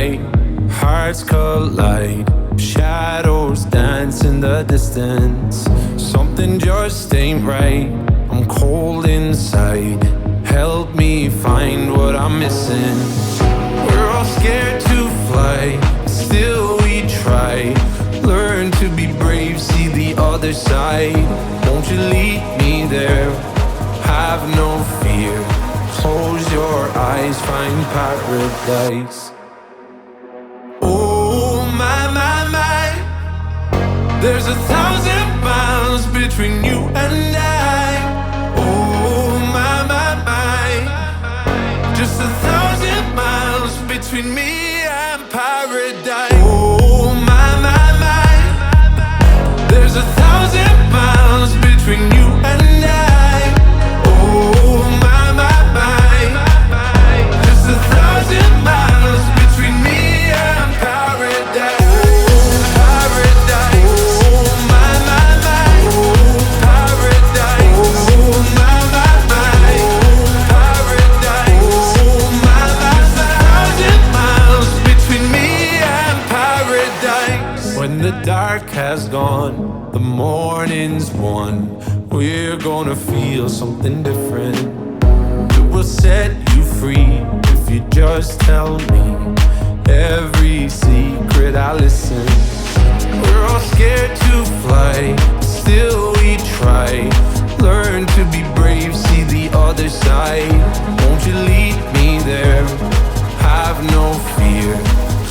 right. Hearts collide, shadows dance in the distance. Something just ain't right, I'm cold inside. Help me find what I'm missing. We're all scared to fly, still we try. Learn to be brave, see the other side. Won't you lead me there? Have no fear. Close your eyes, find paradise. Oh my, my, my. There's 1,000 miles between you and I. Oh my, my, my. Just 1,000 miles between me and paradise. Oh my, my, my. There's 1,000 miles between you and I. Oh my, my, my. Just 1,000 miles between me and paradise. Paradise. Oh my, my, my. Paradise. Oh my, my, my. Paradise. Oh my, my, my. 1,000 miles between me and paradise. When the dark has gone, the morning's won. We're gonna feel something different. It will set you free if you just tell me every secret. I listen. We're all scared to fly, still we try. Learn to be brave, see the other side. Won't you lead me there? Have no fear.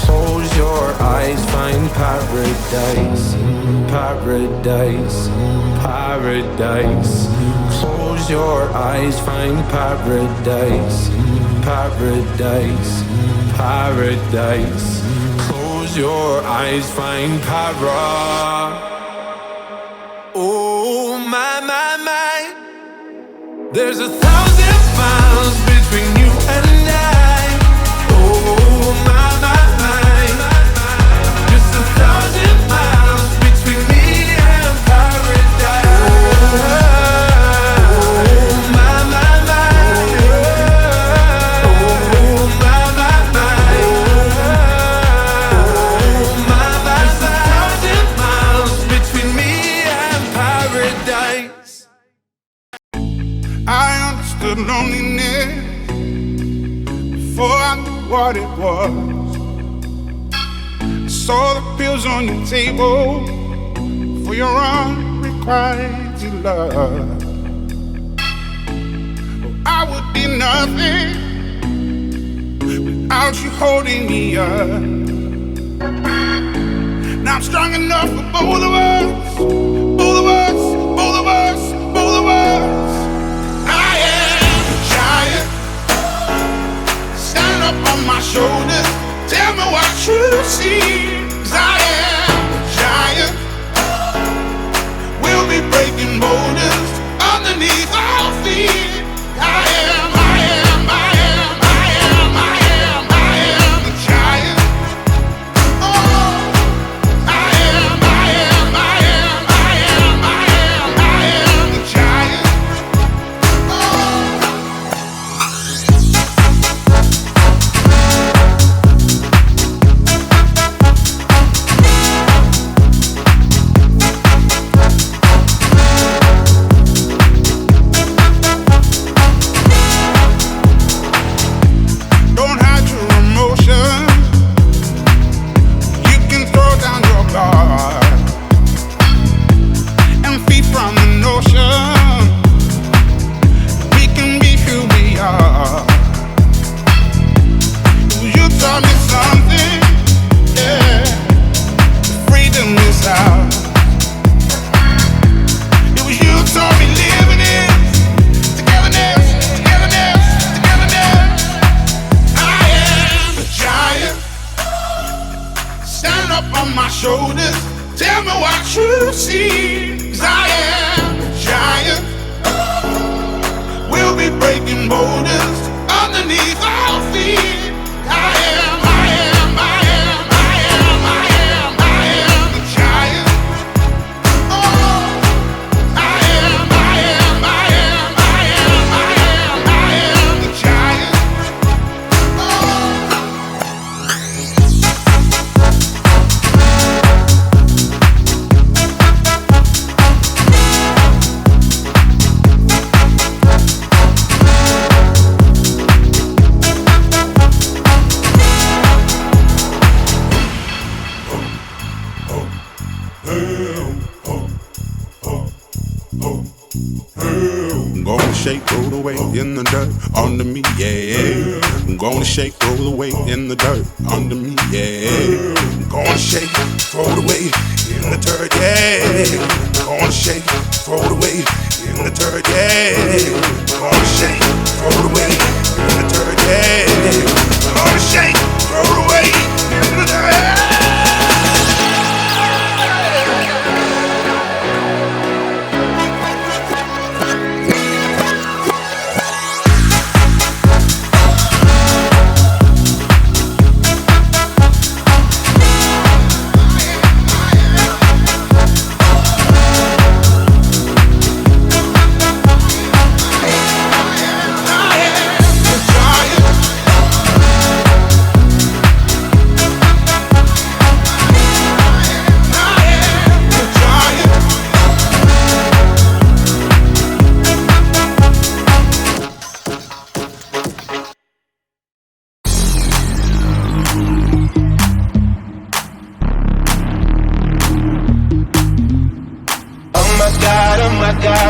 Close your eyes, find paradise. Paradise, paradise. Close your eyes, find paradise. Paradise, paradise. Close your eyes, find para. Oh my, my, my. There's 1,000 miles between you and I. Oh my, my, my. Just 1,000 miles between me and paradise. Oh my, my, my. Oh my, my, my. Oh my, my, my. 1,000 miles between me and paradise. I understood loneliness before I knew what it was. I saw the pills on your table for your unrequited love. Oh, I would be nothing without you holding me up. Now I'm strong enough for both of us, both of us, both of us, both of us. I am a giant. Stand up on my shoulders. Tell me what you see. 'Cause I am a giant. We'll be breaking boulders underneath our feet. I am, I am, I am, I am, I am, I am a giant. Oh, I am, I am, I am, I am, I am, I am a giant. Don't hide your emotions. You can throw down your guard and feed from the notion. We can be who we are. You taught me something, yeah. Freedom is ours. It was you taught me living is togetherness, togetherness, togetherness. I am a giant. Stand up on my shoulders. Tell me what you see. 'Cause I am a giant. We'll be breaking boulders underneath our feet. I am, I am, I am, I am, I am, I am a giant. Oh, I am, I am, I am, I am, I am, I am a giant. Oh. shake, roll away in the dirt under me, yeah. I'm gonna shake, roll away in the dirt under me, yeah. I'm gonna shake, throw it away in the dirt, yeah. I'm gonna shake, throw it away in the dirt, yeah. I'm gonna shake, throw it away in the dirt, yeah. I'm gonna shake, throw it away in the dirt.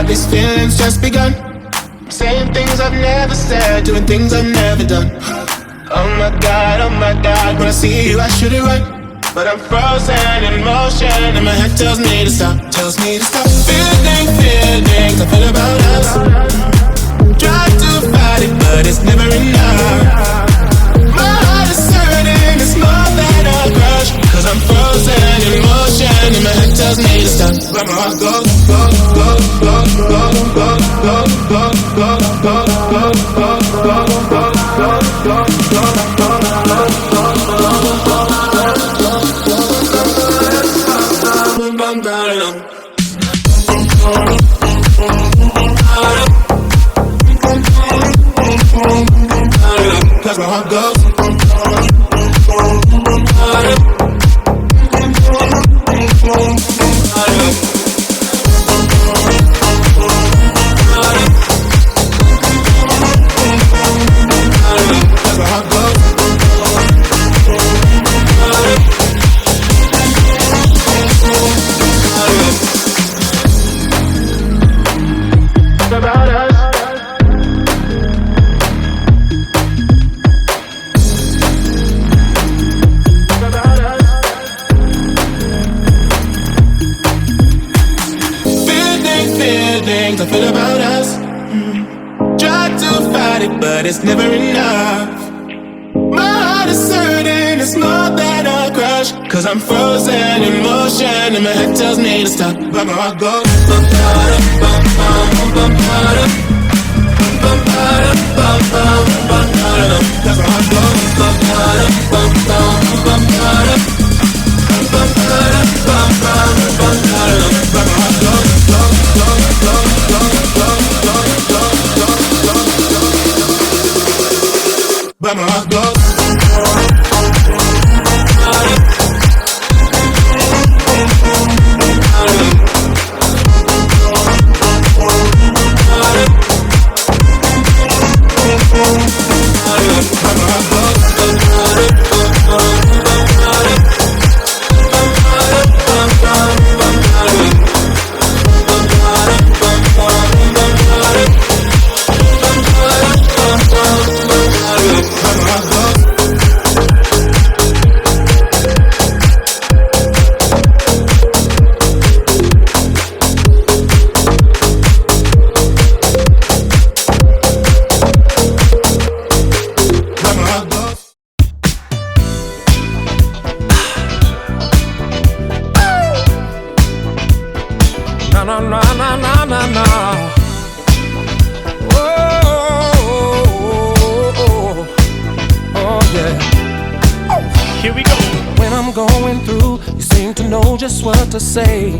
These feelings just begun. Saying things I've never said, doing things I've never done. Oh my God, when I see you I should it right. But I'm frozen in motion and my head tells me to stop. Feelings I feel about us. Try to fight it but it's never enough. My heart is hurting, it's more than a crush. Cause I'm frozen in motion and my head tells me to stop. Where my heart goes, Cause my heart goes. Feelings I feel about us. Try to fight it, but it's never enough. My heart is hurting, it's more than a crush. Cause I'm frozen in motion and my head tells me to stop. But my heart goes That's my heart goes. But my heart goes. Just what to say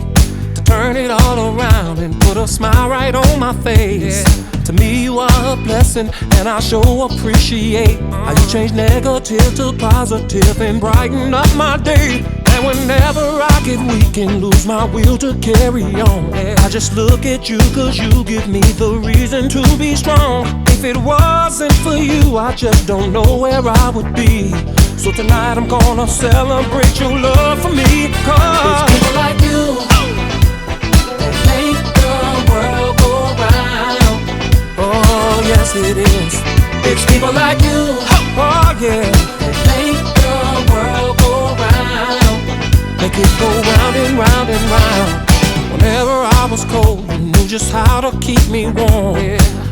to turn it all around and put a smile right on my face. To me you are a blessing and I sure appreciate how you change negative to positive and brighten up my day. And whenever I get weak and lose my will to carry on, I just look at you cause you give me the reason to be strong. If it wasn't for you I just don't know where I would be. So tonight I'm gonna celebrate your love for me. Cause it's people like you that make the world go round. Oh yes it is. It's people like you, oh yeah, that make the world go round. Make it go round and round and round. Whenever I was cold, you knew just how to keep me warm.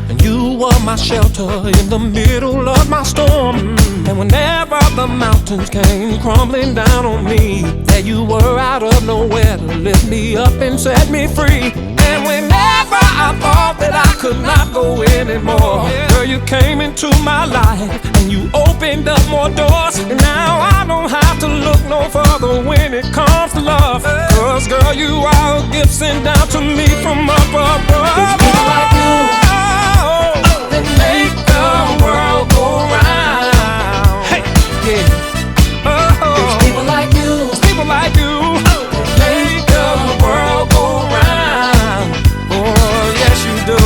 And you were my shelter in the middle of my storm. And whenever the mountains came crumbling down on me, there you were out of nowhere to lift me up and set me free. And whenever I thought that I could not go anymore, girl, you came into my life and you opened up more doors. And now I don't have to look no further when it comes to love. Cause girl, you are a gift sent down to me from up above. It's people like you that make the world go round. Hey, yeah. It's people like you. It's people like you that make the world go round. Oh, yes you do.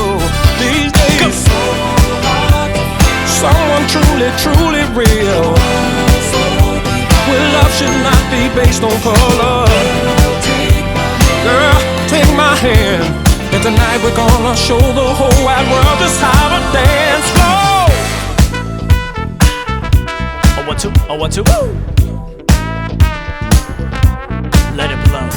These days, someone truly, truly real. Where love should not be based on color. Girl, take my hand. And tonight we're gonna show the whole wide world just how to dance slow. I want to. Woo! Let it blow.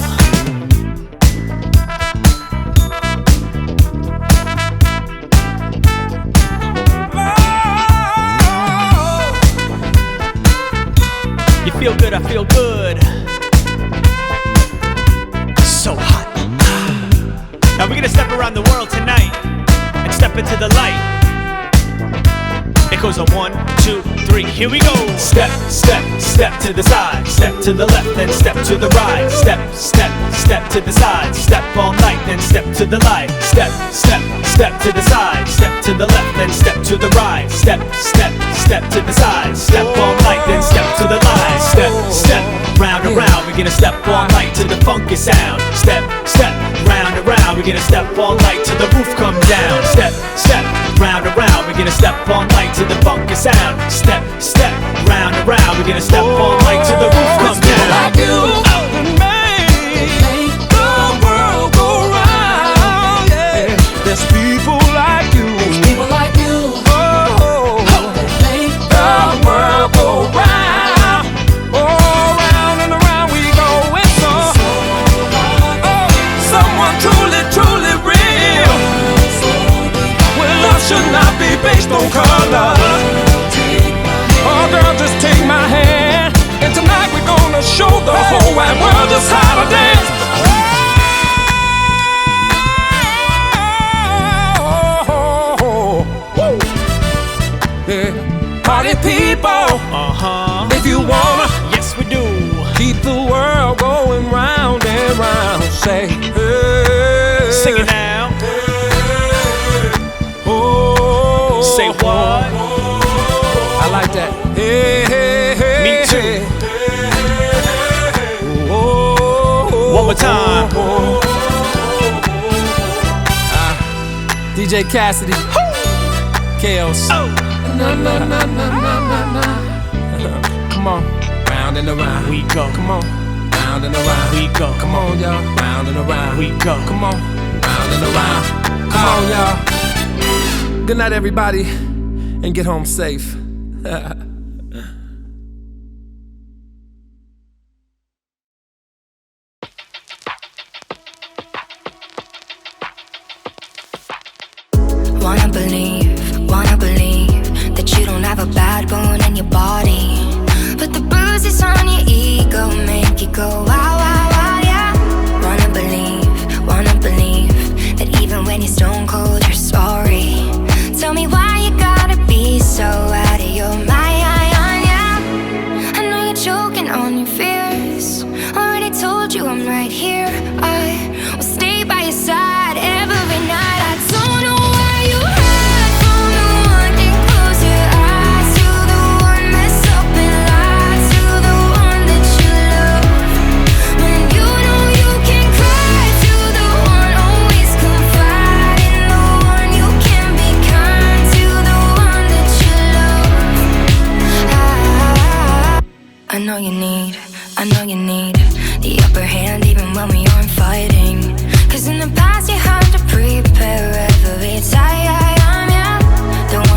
You feel good, I feel good. So hot. Now we're gonna step around the world tonight and step into the light. It goes on 1, 2, 3, here we go. Step, step, step to the side. Step to the left, then step to the right. Step, step, step to the side. Step all night, then step to the light. Step, step, step to the side. Step to the left, then step to the right. Step, step, step to the side. Step all night, then step to the light. Step, step, round and round. We're gonna step all night to the funky sound. Step, step, round and round. We're gonna step all night till the roof come down. Step, step, round and round. We're gonna step all night to the funky sound. Step, step, round and round. We're gonna step all night till the roof come down. Like you make the world go round. Yeah. There's people like you. There's people like you. Oh, make the world go round. Oh, round and around we go. It's so someone truly, truly real. Where love should not be based on color. Oh, girl, just take my hand. And tonight we're gonna show the whole wide world just how to dance. Yeah. Party people, if you wanna, yes we do. keep the world going round and round. Say, hey, Sing it now. Oh, Say what? I like that. Hey, hey, hey. Me too. Oh, One more time. DJ Cassidy. Chaos. Oh. Na, na, na, na, na, na. Come on, round and around We go. Come on, round and around We go. Come on, y'all, round and around We go. Come on, round and around. Come on, y'all. Good night, everybody, and get home safe. Wanna believe that you don't have a bad bone in your body, but the bruises on your ego make you go wow, wow, wow, yeah. Wanna believe that even when you're stone cold, you're sorry. Tell me why you gotta be so out of your mind, yeah. I know you're choking on your fears. Already told you I'm right here. I will stay by your side every night. I don't know why you hide from the one that close your eyes to the one mess up and lie to the one that you love. When you know you can cry to the one always confide in the one you can be kind to the one that you love. I know you need the upper hand even when we aren't fighting. Cause in the past you had to prepare every time, yeah. Don't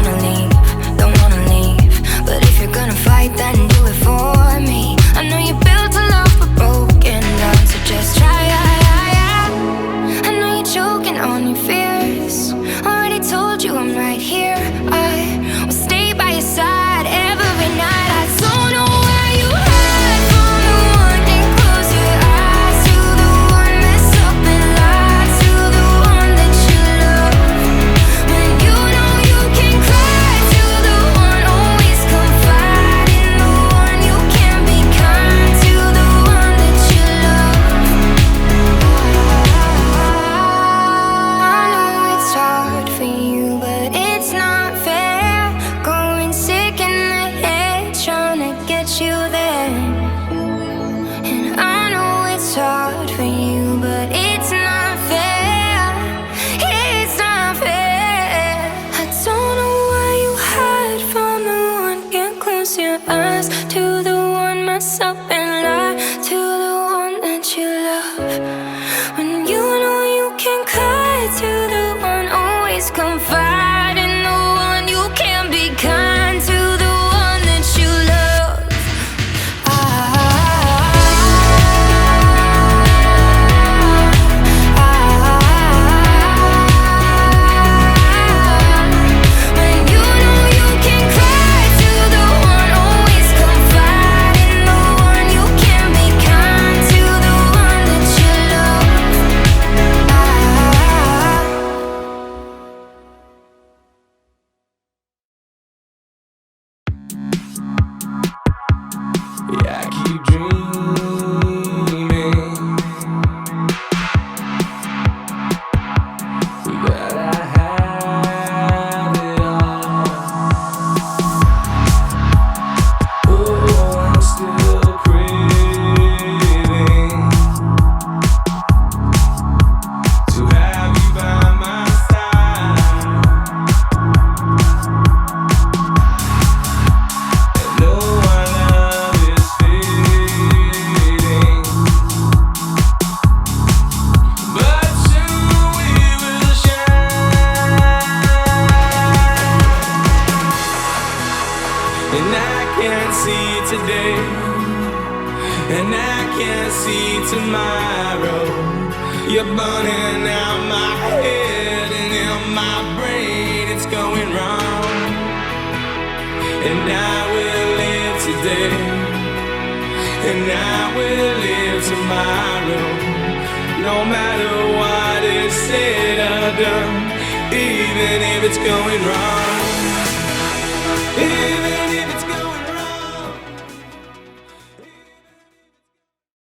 gonna fight, then do it for me. I know you built a love but broken down, so just try. I know you're choking on your fears. Already told you I'm right here. I will stay by your side every night. I don't know where you hide from the one and close your eyes to the one mess up and lie to the one that you love. When you know you can cry to the one, always confide in the one. You can be kind to the one that you love. I know it's hard for you, but it's not fair. Going sick in the head, trying to get you there. And I know it's hard for you, but it's not fair. It's not fair. I don't know why you hide from the one. Can't close your eyes to the one, mess up and lie to the one that you love. When you know you can cry to the one, always confide in the one. You can be kind to the one that you love. When you know you can cry to the one, always confide in the one. You can be kind to the one that you love. Yeah, I keep dreaming that I have it all. Oh, I'm still craving to have you by my side. And know our love is fading, but soon we will shine. And I can't see today, and I can't see tomorrow. You're burning out my head, and in my brain it's going wrong. And I will live today, and I will live tomorrow. No matter what is said or done, even if it's going wrong, even if